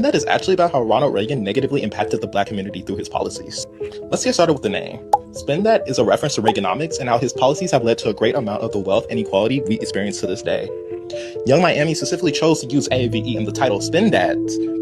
That is actually about how Ronald Reagan negatively impacted the black community through his policies. Let's get started with the name. Spend That is a reference to Reaganomics and how his policies have led to a great amount of the wealth and equality we experience to this day. Young Miami specifically chose to use AVE in the title Spend That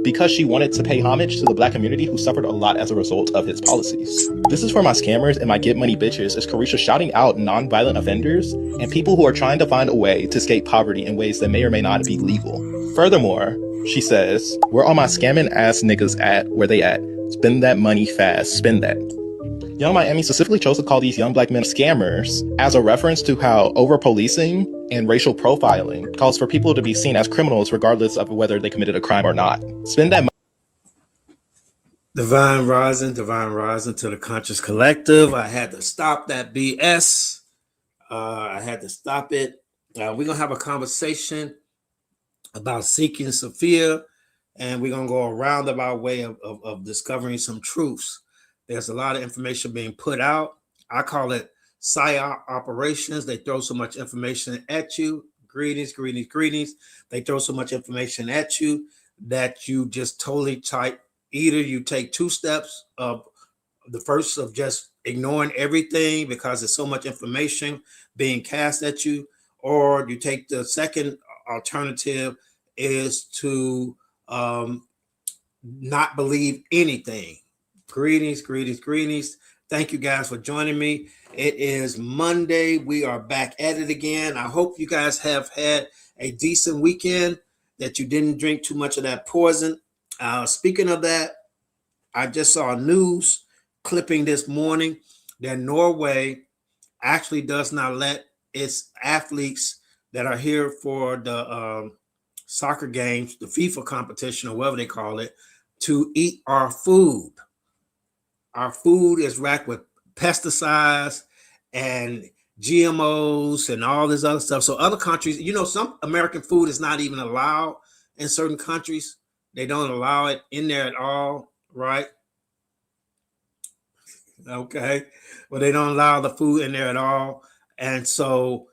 because she wanted to pay homage to the black community who suffered a lot as a result of his policies. This is for my scammers and my get money bitches, is Carisha shouting out non-violent offenders and people who are trying to find a way to escape poverty in ways that may or may not be legal. Furthermore, she says, where all my scamming ass niggas at? Where they at? Spend that money fast, spend that. Young Miami specifically chose to call these young black men scammers as a reference to how over-policing and racial profiling calls for people to be seen as criminals regardless of whether they committed a crime or not. Spend that Divine rising to the conscious collective. I had to stop that BS. I had to stop it. We're going to have a conversation about seeking Sophia, and we're going to go a roundabout way of discovering some truths. There's a lot of information being put out. I call it PSYOP operations. They throw so much information at you. Greetings. They throw so much information at you that you just totally type. Either you take two steps of the first of just ignoring everything because there's so much information being cast at you, or you take the second alternative is to not believe anything. Greetings. Thank you guys for joining me. It is Monday. We are back at it again. I hope you guys have had a decent weekend, that you didn't drink too much of that poison. Speaking of that, I just saw a news clipping this morning that Norway actually does not let its athletes that are here for the soccer games, the FIFA competition, or whatever they call it, to eat our food. Our food is racked with pesticides and GMOs and all this other stuff. So other countries, some American food is not even allowed in certain countries. They don't allow it in there at all, right? Okay. Well, they don't allow the food in there at all. And so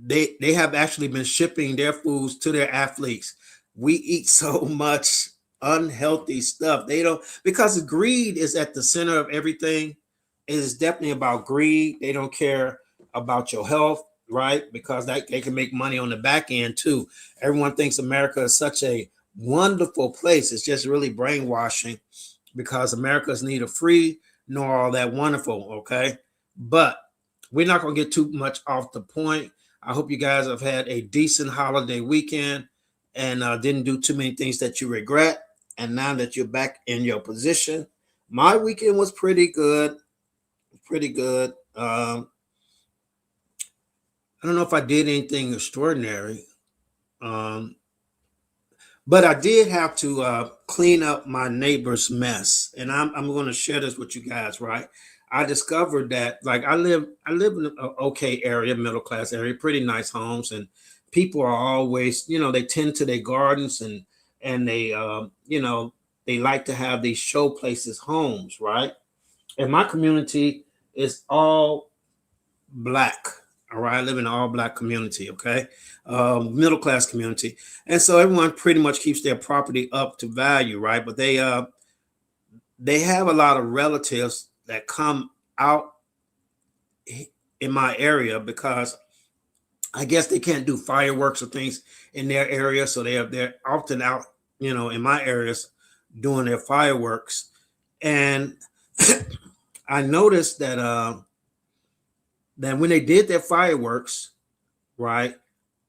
they have actually been shipping their foods to their athletes. We eat so much unhealthy stuff. They don't, because greed is at the center of everything. It is definitely about greed. They don't care about your health, right? Because they can make money on the back end too. Everyone thinks America is such a wonderful place. It's just really brainwashing, because America is neither free nor all that wonderful, okay? But we're not going to get too much off the point. I hope you guys have had a decent holiday weekend and didn't do too many things that you regret. And now that you're back in your position, my weekend was pretty good. I don't know if I did anything extraordinary, but I did have to clean up my neighbor's mess, and I'm going to share this with you guys. Right, I discovered that, like, I live in an okay area, middle class area, pretty nice homes, and people are always, they tend to their gardens, and they they like to have these show places homes, right? And my community is all black. All right, I live in an all black community, okay, middle class community, and so everyone pretty much keeps their property up to value, right? But they have a lot of relatives that come out in my area because I guess they can't do fireworks or things in their area, so they're often out, in my areas doing their fireworks, and I noticed that when they did their fireworks, right?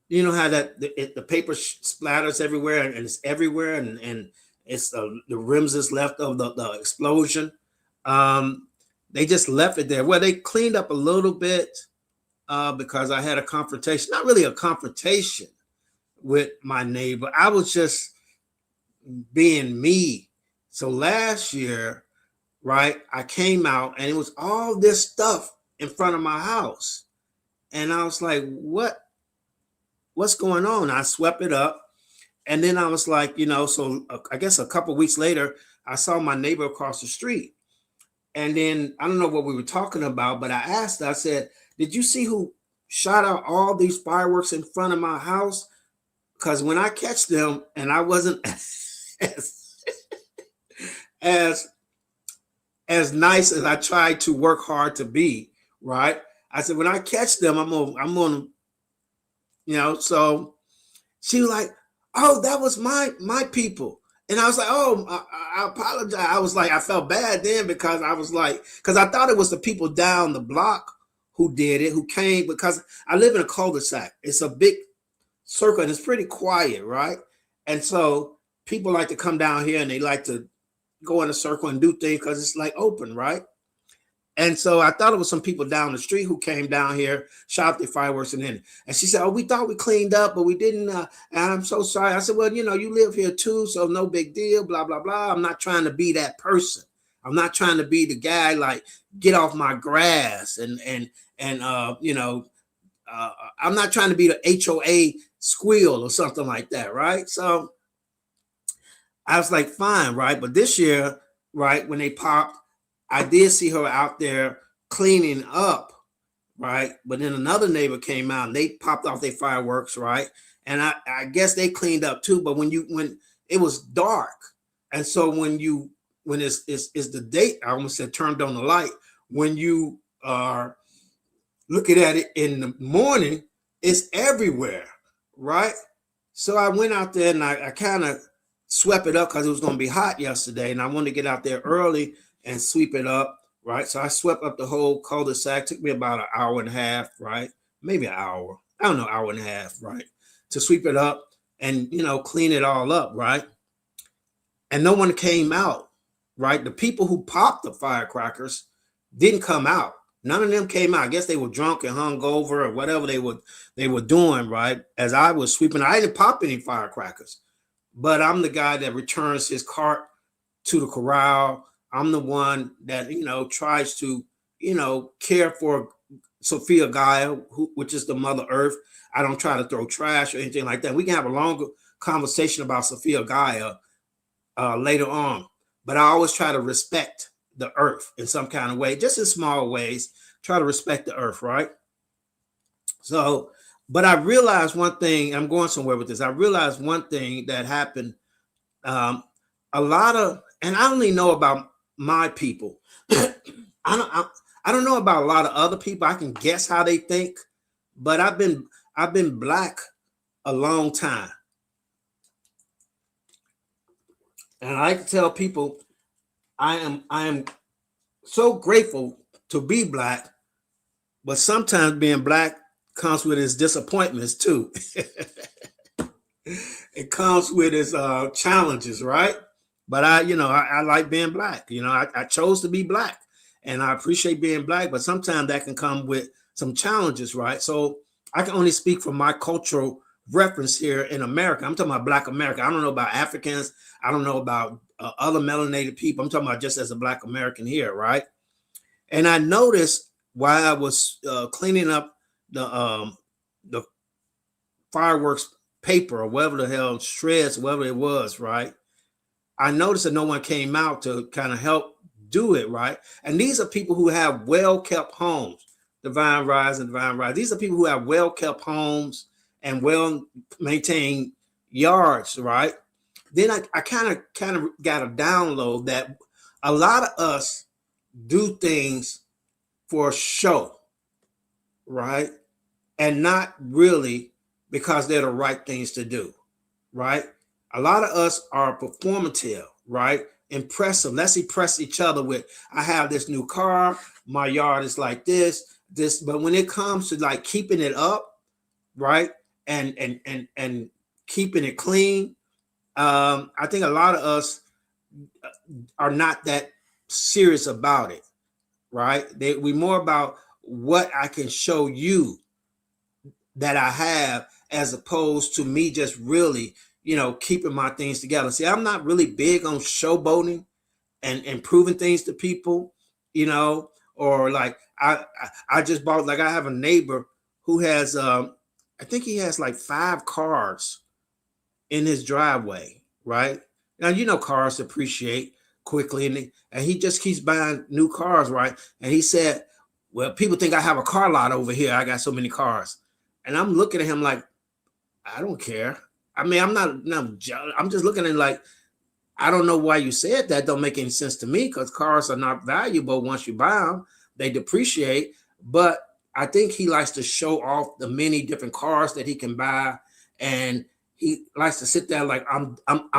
You know how that the paper splatters everywhere, and it's everywhere, and it's the rims is left of the explosion. They just left it there. Well, they cleaned up a little bit because I had a confrontation, not really a confrontation with my neighbor. I was just being me. So last year, right, I came out and it was all this stuff in front of my house. And I was like, what's going on? I swept it up. And then I was like, so I guess a couple of weeks later, I saw my neighbor across the street. And then I don't know what we were talking about, but I asked her, I said, did you see who shot out all these fireworks in front of my house? Because when I catch them and I wasn't as as as nice as I try to work hard to be, right? I said, when I catch them, I'm gonna, so she was like, "Oh, that was my people." And I was like, "Oh, I apologize." I was like, I felt bad then because I was like, because I thought it was the people down the block who did it, who came, because I live in a cul-de-sac. It's a big circle and it's pretty quiet, right? And so people like to come down here and they like to go in a circle and do things because it's like open, right? And so I thought it was some people down the street who came down here, shot their fireworks, and then, and she said, "Oh, we thought we cleaned up, but we didn't. And I'm so sorry." I said, "Well, you live here too, so no big deal, blah, blah, blah." I'm not trying to be that person. I'm not trying to be the guy like, get off my grass I'm not trying to be the HOA squeal or something like that, right? So I was like, fine, right? But this year, right, when they popped, I did see her out there cleaning up, right? But then another neighbor came out and they popped off their fireworks, right? And I guess they cleaned up too. But when it was dark, and so when it's the date, I almost said turned on the light. When you are looking at it in the morning, it's everywhere, right? So I went out there and I kind of swept it up because it was going to be hot yesterday, and I wanted to get out there early and sweep it up, right? So I swept up the whole cul-de-sac. Took me about an hour and a half, right? Maybe an hour. I don't know, hour and a half, right? To sweep it up and, clean it all up, right? And no one came out, right? The people who popped the firecrackers didn't come out. None of them came out. I guess they were drunk and hungover or whatever they were doing, right? As I was sweeping, I didn't pop any firecrackers, but I'm the guy that returns his cart to the corral. I'm the one that, tries to, care for Sophia Gaia, which is the Mother Earth. I don't try to throw trash or anything like that. We can have a longer conversation about Sophia Gaia later on, but I always try to respect the earth in some kind of way, just in small ways. Try to respect the earth, right? So, but I realized one thing. I'm going somewhere with this. I realized one thing that happened. A lot of, and I only know about my people. I don't know about a lot of other people. I can guess how they think, but I've been Black a long time, and I like to tell people I am so grateful to be Black, but sometimes being Black comes with its disappointments too. It comes with its challenges, right? But I like being Black. I chose to be Black, and I appreciate being Black. But sometimes that can come with some challenges, right? So I can only speak from my cultural reference here in America. I'm talking about Black America. I don't know about Africans. I don't know about other melanated people. I'm talking about just as a Black American here, right? And I noticed while I was cleaning up the fireworks paper or whatever the hell, shreds, whatever it was, right? I noticed that no one came out to kind of help do it, right? And these are people who have well-kept homes. Divine Rise and Divine Rise. These are people who have well-kept homes and well-maintained yards, right? Then I kind of got a download that a lot of us do things for show, right? And not really because they're the right things to do, right? A lot of us are performative, right? Impressive. Let's impress each other with, I have this new car, my yard is like this, but when it comes to like keeping it up, right? And keeping it clean, I think a lot of us are not that serious about it, right? We more about what I can show you that I have, as opposed to me just really, keeping my things together. See, I'm not really big on showboating and proving things to people, or like I just bought, like I have a neighbor who has, I think he has like 5 cars in his driveway, right? Now, cars appreciate quickly, and he just keeps buying new cars, right? And he said, well, people think I have a car lot over here. I got so many cars. And I'm looking at him like, I don't care. I mean, I'm just looking at him like, I don't know why you said that. Don't make any sense to me because cars are not valuable once you buy them. They depreciate. But I think he likes to show off the many different cars that he can buy. And he likes to sit there like, I'm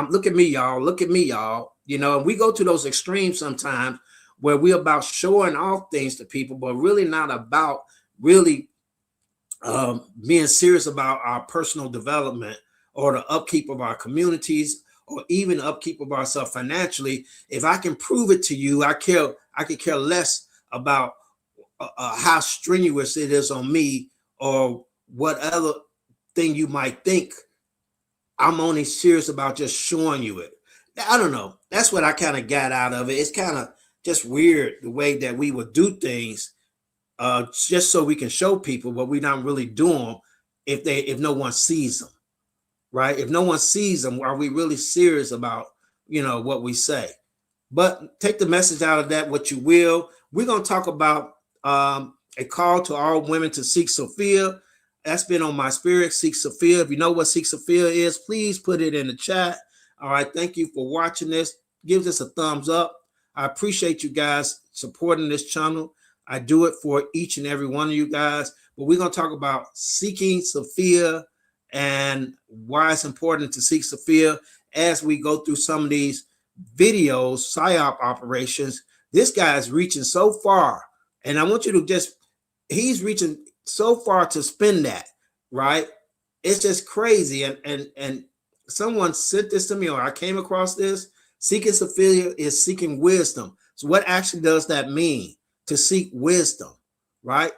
look at me, y'all. Look at me, y'all. You know, and we go to those extremes sometimes where we're about showing off things to people, but really not about really being serious about our personal development or the upkeep of our communities or even upkeep of ourselves financially. If I can prove it to you, I could care less about how strenuous it is on me or what other thing you might think. I'm only serious about just showing you it. I don't know. That's what I kind of got out of it. It's kind of just weird the way that we would do things just so we can show people, but we're not really doing if no one sees them, right? If no one sees them, are we really serious about what we say? But take the message out of that what you will. We're gonna talk about a call to all women to seek Sophia. That's been on my spirit. Seek Sophia. If you know what Seek Sophia is, please put it in the chat. All right. Thank you for watching this. Give this a thumbs up. I appreciate you guys supporting this channel. I do it for each and every one of you guys. But we're going to talk about seeking Sophia and why it's important to seek Sophia as we go through some of these videos, PSYOP operations. This guy is reaching so far. And I want you to he's reaching so far to spin that, right? It's just crazy. And someone sent this to me, or I came across this. Seeking Sophia is seeking wisdom. So what actually does that mean? To seek wisdom, right?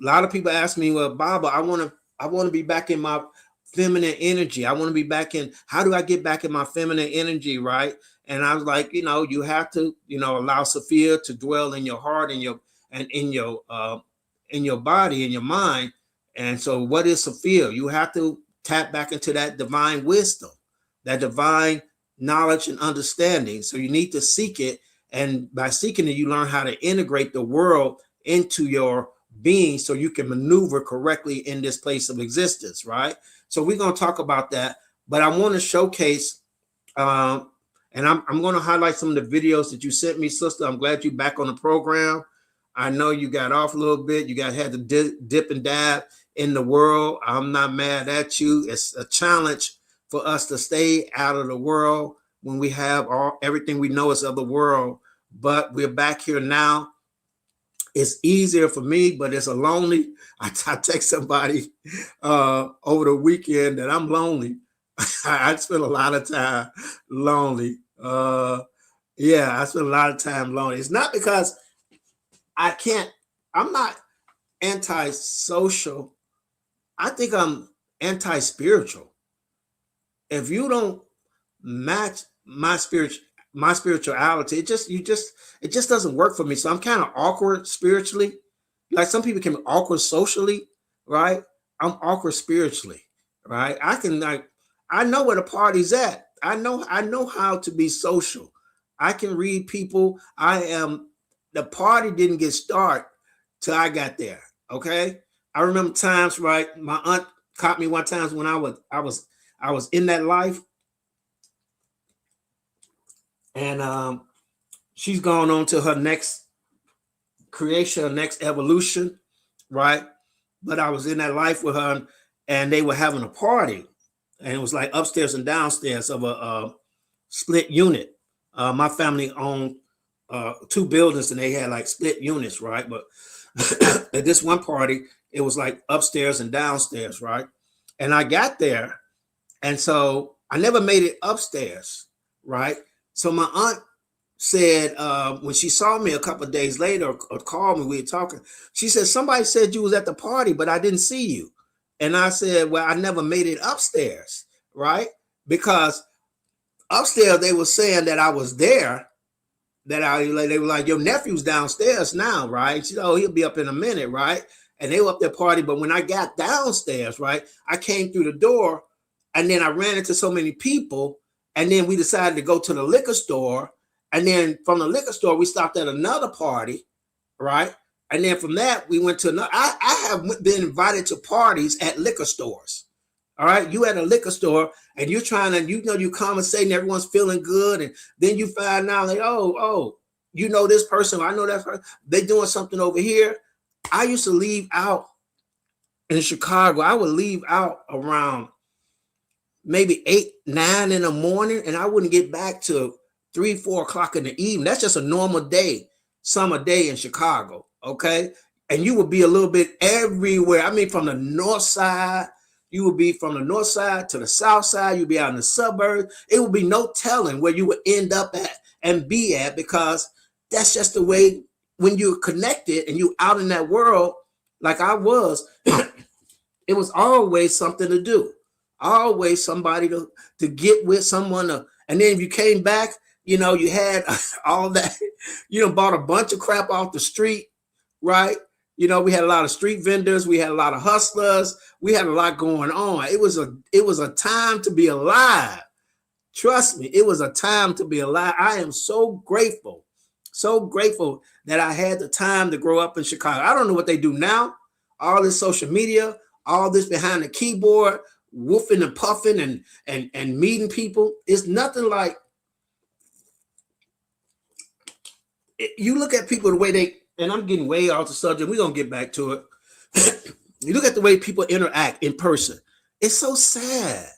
A lot of people ask me, well, Baba, I want to be back in my feminine energy. I want to be back in, how do I get back in my feminine energy, right? And I was like, you have to, allow Sophia to dwell in your heart and in your body, in your mind. And so what is Sophia? You have to tap back into that divine wisdom, that divine knowledge and understanding. So you need to seek it. And by seeking it, you learn how to integrate the world into your being so you can maneuver correctly in this place of existence, right? So we're going to talk about that. But I want to showcase, and I'm going to highlight some of the videos that you sent me, sister. I'm glad you're back on the program. I know you got off a little bit. You had to dip and dab in the world. I'm not mad at you. It's a challenge for us to stay out of the world when we have everything we know is of the world. But we're back here now. It's easier for me, but it's a lonely. I text somebody over the weekend that I'm lonely. I spend a lot of time lonely. I spend a lot of time lonely. It's not because I'm not anti-social. I think I'm anti-spiritual. If you don't match my spirituality, it just doesn't work for me. So I'm kind of awkward spiritually. Like some people can be awkward socially, right? I'm awkward spiritually, right? I know where the party's at. I know how to be social. I can read people. The party didn't get started till I got there. Okay. I remember times, right? My aunt caught me one time when I was in that life. And she's gone on to her next creation, her next evolution, right? But I was in that life with her, and they were having a party, and it was like upstairs and downstairs of a split unit. My family owned 2 buildings, and they had like split units, right? But at this one party, it was like upstairs and downstairs, right? And I got there, and so I never made it upstairs, right? So my aunt said, when she saw me a couple of days later or called me, we were talking, she said, somebody said you was at the party, but I didn't see you. And I said, well, I never made it upstairs, right? Because upstairs, they were saying that I was there, they were like, your nephew's downstairs now, right? She said, oh, he'll be up in a minute, right? And they were up there party. But when I got downstairs, right, I came through the door, and then I ran into so many people. And then we decided to go to the liquor store. And then from the liquor store, we stopped at another party, right? And then from that, we went to another. I have been invited to parties at liquor stores. All right, you at a liquor store and you're trying to, you're conversating, everyone's feeling good, and then you find out like, oh, this person, I know that person, they doing something over here. I used to leave out in Chicago. I would leave out around maybe 8, 9 in the morning, and I wouldn't get back to 3, 4 o'clock in the evening. That's just a normal day, summer day in Chicago. Okay. And you would be a little bit everywhere. I mean, from the north side, you would be from the north side to the south side. You'd be out in the suburbs. It would be no telling where you would end up at and be at, because that's just the way when you're connected and you out in that world, like I was, it was always something to do. Always somebody to get with, someone to, and then if you came back, you had all that, bought a bunch of crap off the street, right? We had a lot of street vendors, we had a lot of hustlers, we had a lot going on. It was a time to be alive. Trust me, it was a time to be alive. I am so grateful that I had the time to grow up in Chicago. I don't know what they do now. All this social media, all this behind the keyboard, woofing and puffing and meeting people. It's nothing like, you look at people the way they, and I'm getting way off the subject, we're going to get back to it. You look at the way people interact in person. It's so sad.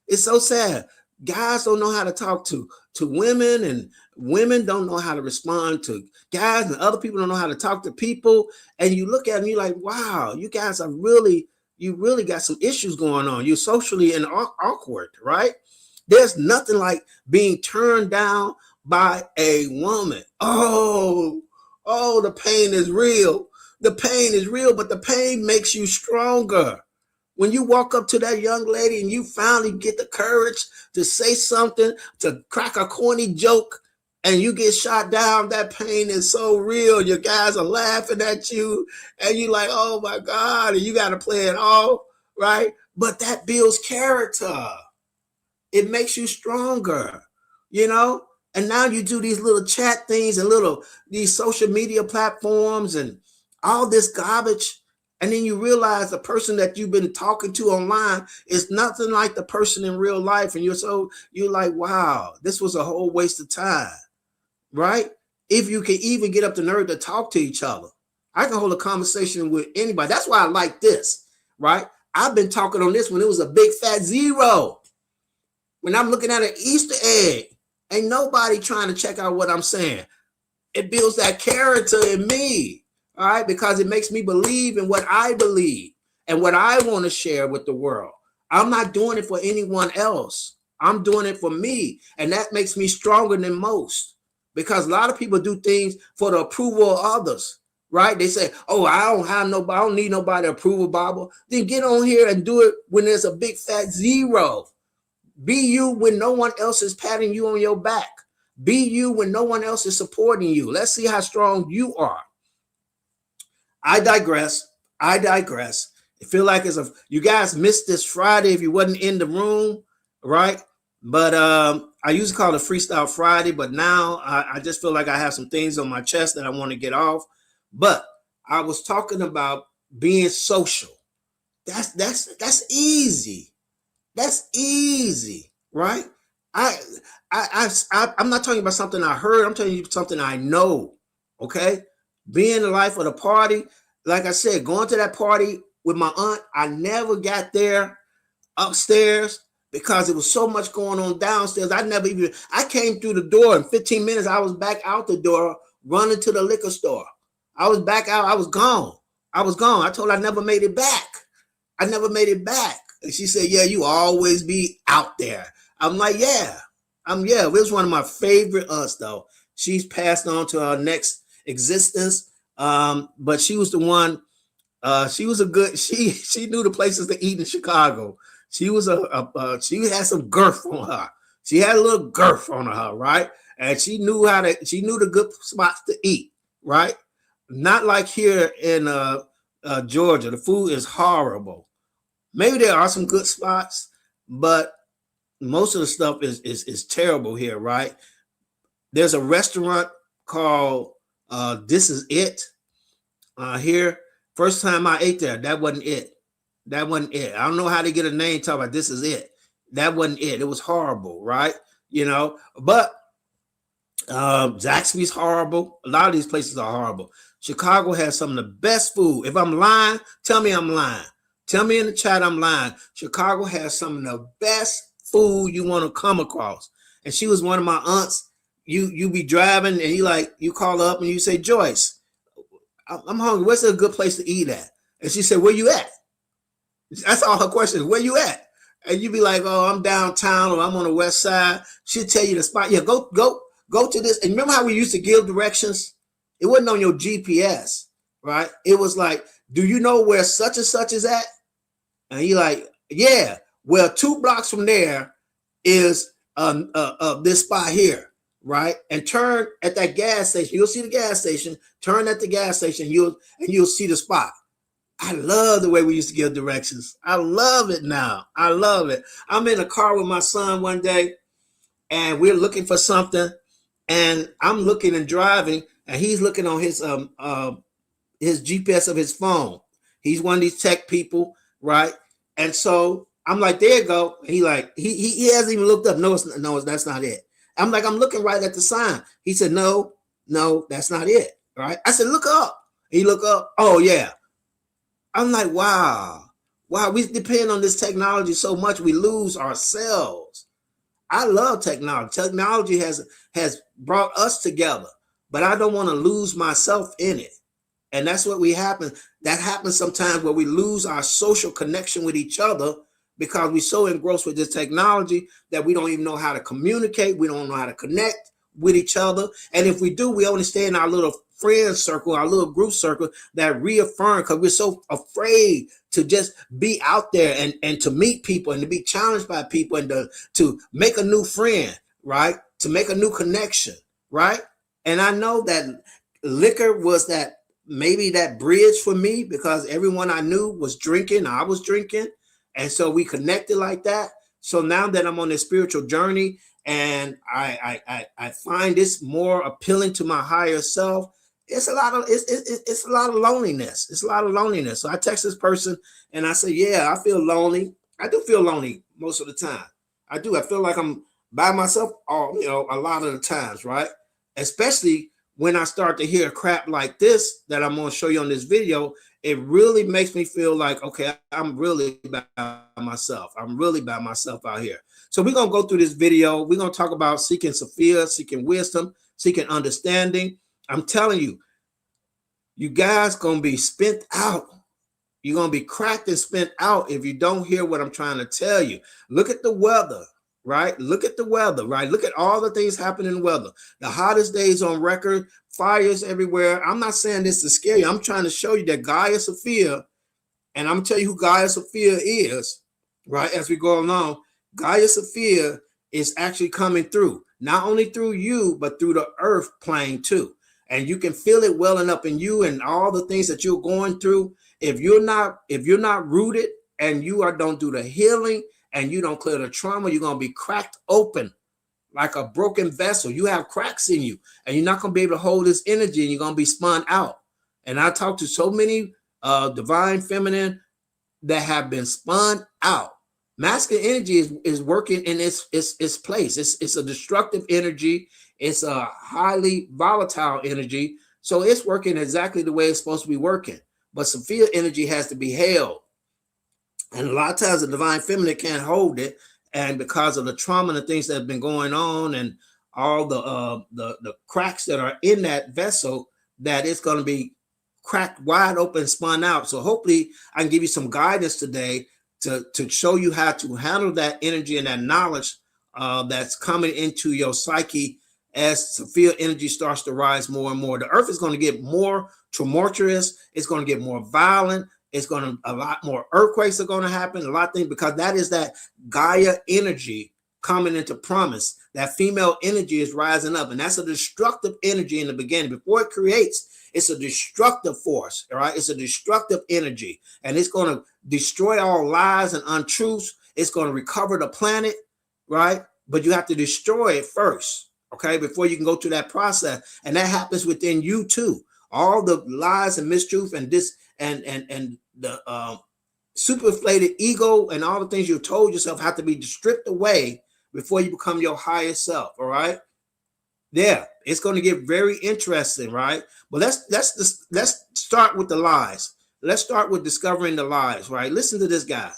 It's so sad. Guys don't know how to talk to women, and women don't know how to respond to guys, and other people don't know how to talk to people. And you look at them, you're like, wow, you guys are you really got some issues going on. You're socially and awkward, right? There's nothing like being turned down by a woman. Oh, the pain is real. The pain is real, but the pain makes you stronger. When you walk up to that young lady and you finally get the courage to say something, to crack a corny joke, and you get shot down, that pain is so real. Your guys are laughing at you, and you're like, oh my God, and you got to play it off, right? But that builds character. It makes you stronger, And now you do these little chat things and these social media platforms and all this garbage. And then you realize the person that you've been talking to online is nothing like the person in real life. And you're like, wow, this was a whole waste of time, right? If you can even get up the nerve to talk to each other. I can hold a conversation with anybody. That's why I like this, right? I've been talking on this when it was a big fat zero. When I'm looking at an Easter egg, ain't nobody trying to check out what I'm saying. It builds that character in me. All right, because it makes me believe in what I believe and what I want to share with the world. I'm not doing it for anyone else. I'm doing it for me. And that makes me stronger than most, because a lot of people do things for the approval of others, right? They say, oh, I don't need nobody approval, Bible. Then get on here and do it when there's a big fat zero. Be you when no one else is patting you on your back. Be you when no one else is supporting you. Let's see how strong you are. I digress. I feel like you guys missed this Friday if you wasn't in the room, right? But I used to call it Freestyle Friday, but now I just feel like I have some things on my chest that I want to get off. But I was talking about being social. That's easy. That's easy, right? I'm not talking about something I heard. I'm telling you something I know. Okay. Being the life of the party, like I said, going to that party with my aunt, I never got there upstairs because there was so much going on downstairs. I came through the door in 15 minutes. I was back out the door running to the liquor store. I was back out. I was gone. I told her I never made it back. And she said, yeah, you always be out there. I'm like, yeah. It was one of my favorite aunts, though. She's passed on to her next existence. But she was the one, she knew the places to eat in Chicago. She had some girth on her. She had a little girth on her, right? And she knew the good spots to eat, right? Not like here in Georgia. The food is horrible. Maybe there are some good spots, but most of the stuff is terrible here, right? There's a restaurant called This Is It here. First time I ate there, that wasn't it. That wasn't it. I don't know how to get a name talk about this is it. That wasn't it. It was horrible, right? You know, but Zaxby's horrible. A lot of these places are horrible. Chicago has some of the best food. If I'm lying, tell me I'm lying. Tell me in the chat I'm lying. Chicago has some of the best food you want to come across. And she was one of my aunts. You be driving and you call her up and you say, Joyce, I'm hungry. Where's a good place to eat at? And she said, where you at? That's all her question. Where you at? And you be like, oh, I'm downtown or I'm on the west side. She'll tell you the spot. Yeah, go to this. And remember how we used to give directions? It wasn't on your GPS, right? It was like, do you know where such and such is at? And he like, yeah. Well, 2 blocks from there is this spot here, right? And turn at that gas station. You'll see the gas station. Turn at the gas station. You'll see the spot. I love the way we used to give directions. I love it now. I love it. I'm in a car with my son one day, and we're looking for something, and I'm looking and driving, and he's looking on his GPS of his phone. He's one of these tech people, right? And so I'm like, there you go. He like he hasn't even looked up. No, that's not it. I'm like, I'm looking right at the sign. He said, no, that's not it. Right? I said, look up. He looked up. Oh yeah. I'm like, wow, we depend on this technology so much we lose ourselves. I love technology. Technology has brought us together, but I don't want to lose myself in it. And that's what that happens sometimes where we lose our social connection with each other because we're so engrossed with this technology that we don't even know how to communicate. We don't know how to connect with each other. And if we do, we only stay in our little friend circle, our little group circle that reaffirm because we're so afraid to just be out there and to meet people and to be challenged by people and to make a new friend, right? To make a new connection, right? And I know that liquor was maybe that bridge for me because everyone I knew was drinking, I was drinking. And so we connected like that. So now that I'm on this spiritual journey and I find this more appealing to my higher self, it's a lot of loneliness. It's a lot of loneliness. So I text this person and I say, yeah, I feel lonely. I do feel lonely most of the time. I do. I feel like I'm by myself a lot of the times, right? Especially when I start to hear crap like this that I'm going to show you on this video. It really makes me feel like, okay, I'm really by myself. I'm really by myself out here. So we're going to go through this video. We're going to talk about seeking Sophia, seeking wisdom, seeking understanding. I'm telling you, you guys going to be spent out. You're going to be cracked and spent out if you don't hear what I'm trying to tell you. Look at the weather, right? Look at the weather, right? Look at all the things happening in the weather. The hottest days on record, fires everywhere. I'm not saying this to scare you. I'm trying to show you that Gaia Sophia, and I'm going to tell you who Gaia Sophia is, right? As we go along, Gaia Sophia is actually coming through, not only through you, but through the earth plane too. And you can feel it welling up in you and all the things that you're going through. If you're not rooted and don't do the healing and you don't clear the trauma, you're going to be cracked open like a broken vessel. You have cracks in you and you're not going to be able to hold this energy and you're going to be spun out. And I talk to so many divine feminine that have been spun out. Masculine energy is working in its place. It's a destructive energy. It's a highly volatile energy. So it's working exactly the way it's supposed to be working. But Sophia energy has to be held. And a lot of times the divine feminine can't hold it. And because of the trauma and the things that have been going on and all the cracks that are in that vessel, that it's going to be cracked wide open, spun out. So hopefully I can give you some guidance today to show you how to handle that energy and that knowledge that's coming into your psyche as Sophia energy starts to rise more and more. The earth is going to get more tumultuous. It's going to get more violent. A lot more earthquakes are going to happen, a lot of things, because that is that Gaia energy coming into promise. That female energy is rising up, and that's a destructive energy in the beginning. Before it creates, it's a destructive force, all right? It's a destructive energy, and it's going to destroy all lies and untruths. It's going to recover the planet, right? But you have to destroy it first, okay, before you can go through that process. And that happens within you too. All the lies and mistruth and this and the super inflated ego and all the things you told yourself have to be stripped away before you become your highest self. All right. Yeah, it's going to get very interesting, right? But let's start with the lies. Let's start with discovering the lies, right? Listen to this guy.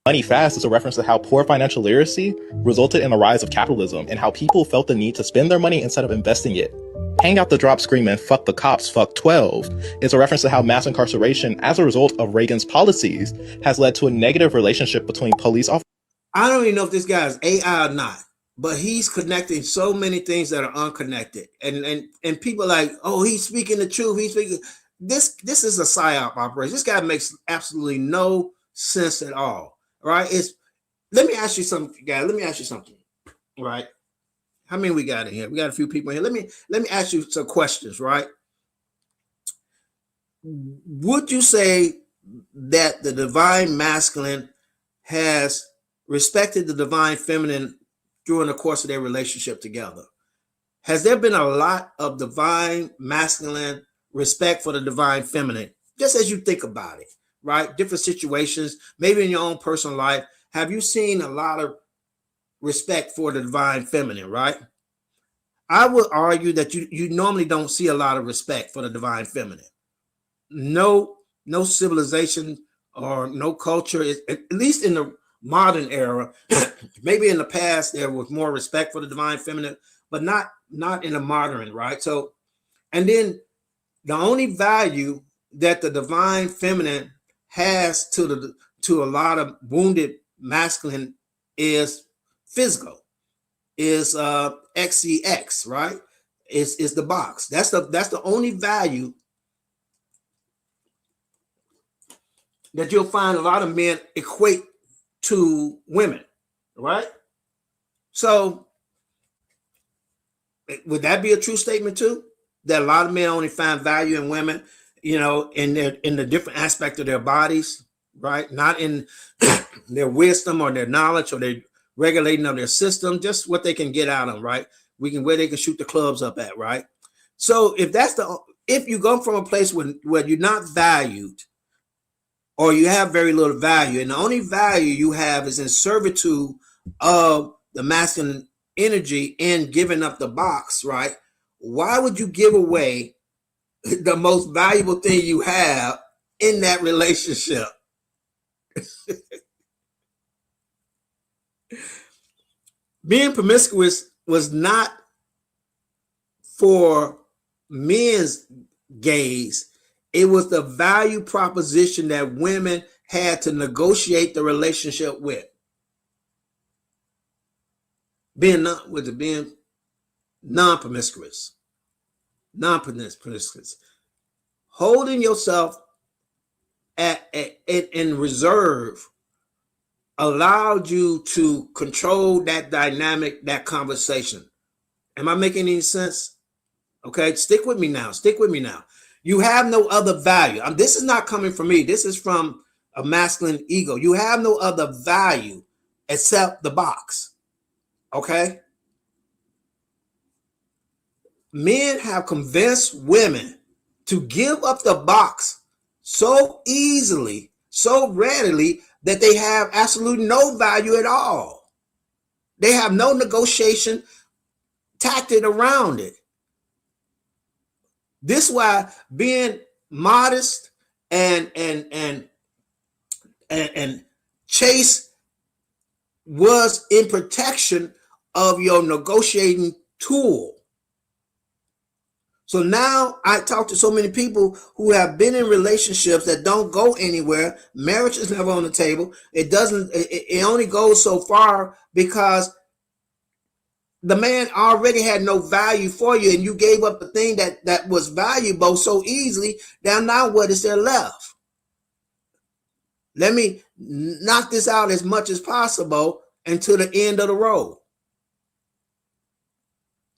Money fast is a reference to how poor financial literacy resulted in the rise of capitalism and how people felt the need to spend their money instead of investing it. Hang out the drop screaming, fuck the cops, fuck 12 is a reference to how mass incarceration as a result of Reagan's policies has led to a negative relationship between police officers. I don't even know if this guy is AI or not, but he's connecting so many things that are unconnected. And people are like, oh, he's speaking the truth. He's speaking. This is a psyop operation. This guy makes absolutely no sense at all. Right? Let me ask you something, guys. Let me ask you something. Right? How many we got in here? We got a few people in here. Let me ask you some questions, right? Would you say that the divine masculine has respected the divine feminine during the course of their relationship together? Has there been a lot of divine masculine respect for the divine feminine? Just as you think about it, right? Different situations, maybe in your own personal life, have you seen a lot of respect for the divine feminine, right? I would argue that you normally don't see a lot of respect for the divine feminine. No civilization or no culture, at least in the modern era. Maybe in the past there was more respect for the divine feminine, but not in the modern, right? So, and then the only value that the divine feminine has to a lot of wounded masculine is physical, is XCX, right? Is the box. That's the only value that you'll find a lot of men equate to women, right? So would that be a true statement too? That a lot of men only find value in women, you know, in the different aspect of their bodies, right? Not in their wisdom or their knowledge or their regulating of their system, just what they can get out of them, right? Where they can shoot the clubs up at, right? So if you come from a place where you're not valued or you have very little value, and the only value you have is in servitude of the masculine energy in giving up the box, right? Why would you give away the most valuable thing you have in that relationship? Being promiscuous was not for men's gaze. It was the value proposition that women had to negotiate the relationship with. Being non-promiscuous. Holding yourself in reserve allowed you to control that dynamic, that conversation. Am I making any sense? Okay, stick with me now. You have no other value. This is not coming from me. This is from a masculine ego. You have no other value except the box. Okay? Men have convinced women to give up the box so easily, so readily, that they have absolutely no value at all. They have no negotiation tactic around it. This is why being modest and chaste was in protection of your negotiating tool. So now I talk to so many people who have been in relationships that don't go anywhere. Marriage is never on the table. It only goes so far because the man already had no value for you, and you gave up the thing that was valuable so easily. Now what is there left? Let me knock this out as much as possible until the end of the road.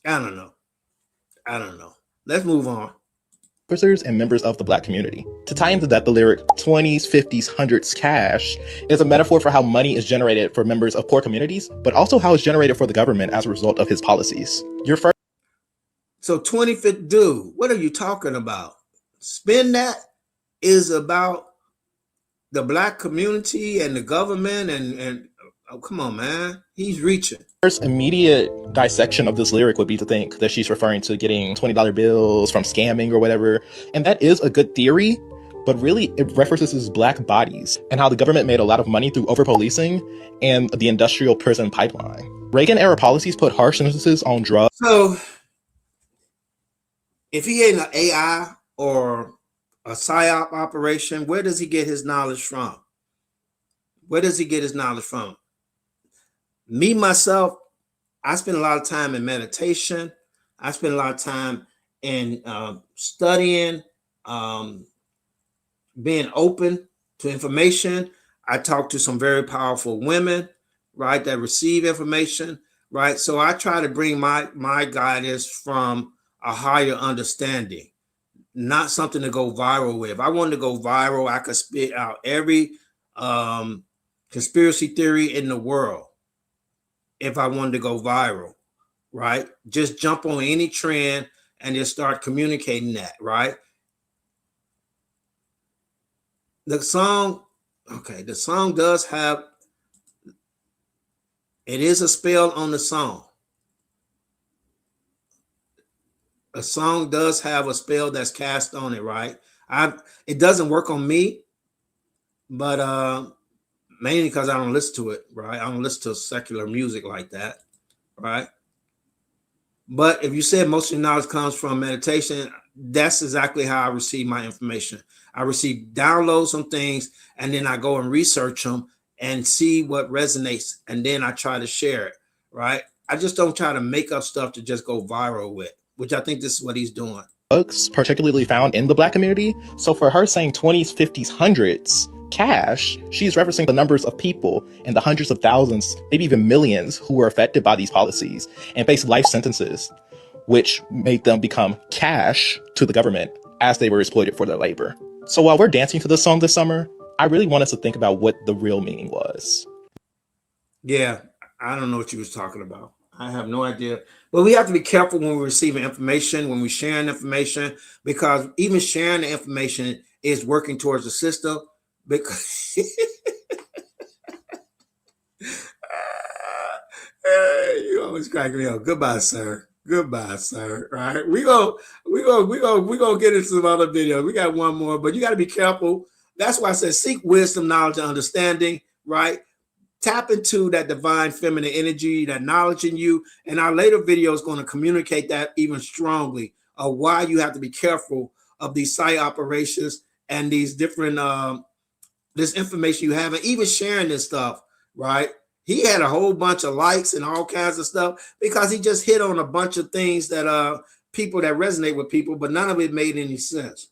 I don't know. Let's move on. Officers and members of the Black community. To tie into that, the lyric 20s, 50s, 100s cash is a metaphor for how money is generated for members of poor communities, but also how it's generated for the government as a result of his policies. So 25th dude, what are you talking about? Spend that is about the black community and the government and oh, come on, man, he's reaching. First immediate dissection of this lyric would be to think that she's referring to getting $20 bills from scamming or whatever. And that is a good theory, but really it references black bodies and how the government made a lot of money through over-policing and the industrial prison pipeline. Reagan-era policies put harsh sentences on drugs. So if he ain't an AI or a PSYOP operation, where does he get his knowledge from? Where does he get his knowledge from? Me, myself, I spend a lot of time in meditation. I spend a lot of time in studying, being open to information. I talk to some very powerful women, right, that receive information, right? So I try to bring my guidance from a higher understanding, not something to go viral with. If I wanted to go viral, I could spit out every conspiracy theory in the world. If I wanted to go viral, right? Just jump on any trend and just start communicating that, right? The song, okay, the song does have, it is a spell on the song. A song does have a spell that's cast on it, right? It doesn't work on me, but mainly because I don't listen to it, right? I don't listen to secular music like that, right? But if you said most of your knowledge comes from meditation, that's exactly how I receive my information. I receive downloads some things, and then I go and research them and see what resonates, and then I try to share it, right? I just don't try to make up stuff to just go viral with, which I think this is what he's doing. Particularly found in the black community. So for her saying 20s, 50s, 100s cash, she's referencing the numbers of people and the hundreds of thousands, maybe even millions, who were affected by these policies and faced life sentences, which made them become cash to the government as they were exploited for their labor. So while we're dancing to this song this summer, I really want us to think about what the real meaning was. Yeah, I don't know what you was talking about. I have no idea. But we have to be careful when we're receiving information, when we're sharing information, because even sharing the information is working towards the system. Because you always crack me up. Goodbye, sir. Goodbye, sir. Right? We gonna get into some other videos. We got one more, but you got to be careful. That's why I said seek wisdom, knowledge, and understanding. Right? Tap into that divine feminine energy, that knowledge in you. And our later video is going to communicate that even strongly of why you have to be careful of these site operations and these different this information you have, and even sharing this stuff, right? He had a whole bunch of likes and all kinds of stuff because he just hit on a bunch of things that people that resonate with people, but none of it made any sense.